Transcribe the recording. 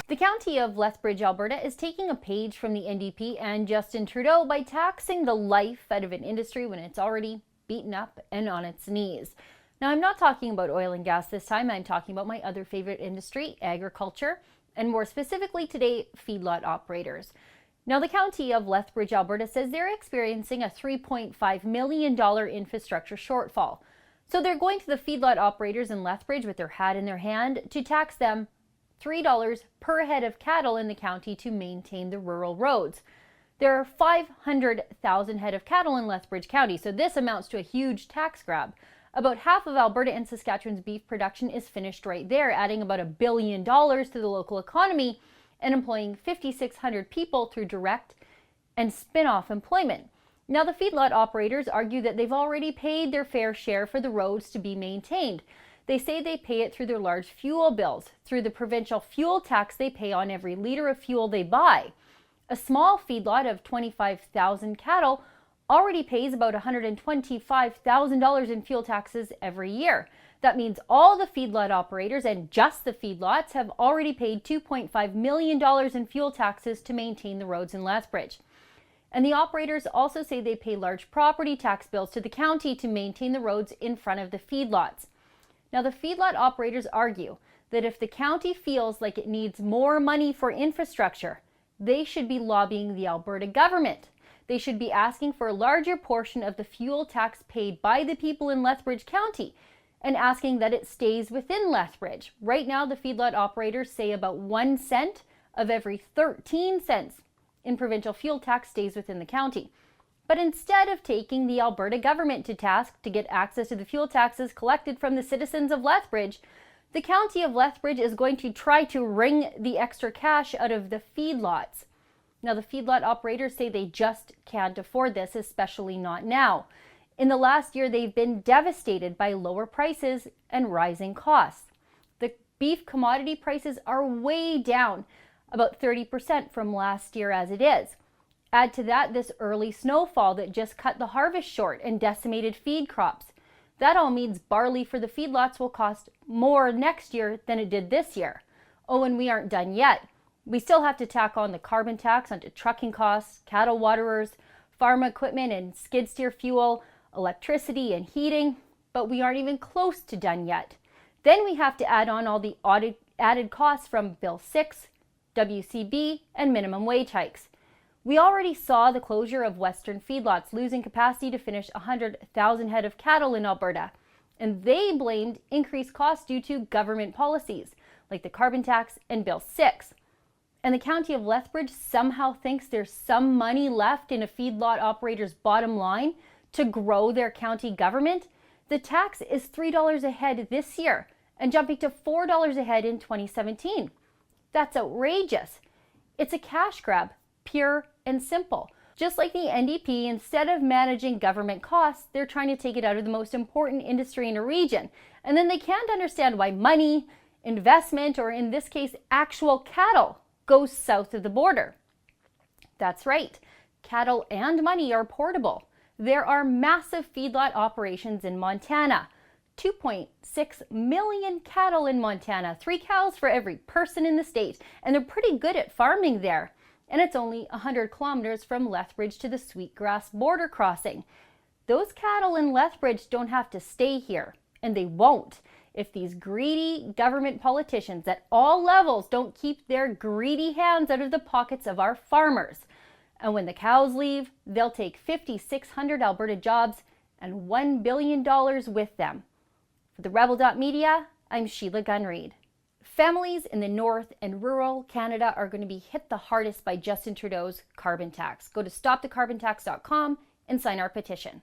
The county of Lethbridge, Alberta is taking a page from the NDP and Justin Trudeau by taxing the life out of an industry when it's already beaten up and on its knees. Now, I'm not talking about oil and gas this time. I'm talking about my other favorite industry, agriculture, and more specifically today, feedlot operators. Now, the county of Lethbridge, Alberta says they're experiencing a $3.5 million infrastructure shortfall. So they're going to the feedlot operators in Lethbridge with their hat in their hand to tax them $3 per head of cattle in the county to maintain the rural roads. There are 500,000 head of cattle in Lethbridge County, so this amounts to a huge tax grab. About half of Alberta and Saskatchewan's beef production is finished right there, adding about $1 billion to the local economy and employing 5,600 people through direct and spin-off employment. Now, the feedlot operators argue that they've already paid their fair share for the roads to be maintained. They say they pay it through their large fuel bills, through the provincial fuel tax they pay on every liter of fuel they buy. A small feedlot of 25,000 cattle already pays about $125,000 in fuel taxes every year. That means all the feedlot operators and just the feedlots have already paid $2.5 million in fuel taxes to maintain the roads in Lethbridge. And the operators also say they pay large property tax bills to the county to maintain the roads in front of the feedlots. Now, the feedlot operators argue that if the county feels like it needs more money for infrastructure, they should be lobbying the Alberta government. They should be asking for a larger portion of the fuel tax paid by the people in Lethbridge County and asking that it stays within Lethbridge. Right now, the feedlot operators say about 1 cent of every 13 cents in provincial fuel tax stays within the county. But instead of taking the Alberta government to task to get access to the fuel taxes collected from the citizens of Lethbridge, the county of Lethbridge is going to try to wring the extra cash out of the feedlots. Now, the feedlot operators say they just can't afford this, especially not now. In the last year, they've been devastated by lower prices and rising costs. The beef commodity prices are way down, about 30% from last year as it is. Add to that this early snowfall that just cut the harvest short and decimated feed crops. That all means barley for the feedlots will cost more next year than it did this year. Oh, and we aren't done yet. We still have to tack on the carbon tax onto trucking costs, cattle waterers, farm equipment and skid steer fuel, electricity and heating, but we aren't even close to done yet. Then we have to add on all the added costs from Bill 6, WCB, and minimum wage hikes. We already saw the closure of Western feedlots losing capacity to finish 100,000 head of cattle in Alberta, and they blamed increased costs due to government policies like the carbon tax and Bill 6. And the county of Lethbridge somehow thinks there's some money left in a feedlot operator's bottom line to grow their county government. The tax is $3 a head this year and jumping to $4 a head in 2017. That's outrageous. It's a cash grab, pure and simple. Just like the NDP, instead of managing government costs, they're trying to take it out of the most important industry in a region. And then they can't understand why money, investment, or in this case, actual cattle, goes south of the border. That's right. Cattle and money are portable. There are massive feedlot operations in Montana. 2.6 million cattle in Montana, 3 cows for every person in the state, and they're pretty good at farming there. And it's only 100 kilometers from Lethbridge to the Sweetgrass border crossing. Those cattle in Lethbridge don't have to stay here, and they won't, if these greedy government politicians at all levels don't keep their greedy hands out of the pockets of our farmers. And when the cows leave, they'll take 5,600 Alberta jobs and $1 billion with them. For the Rebel.media, I'm Sheila Gunn-Reid. Families in the North and rural Canada are going to be hit the hardest by Justin Trudeau's carbon tax. Go to stopthecarbontax.com and sign our petition.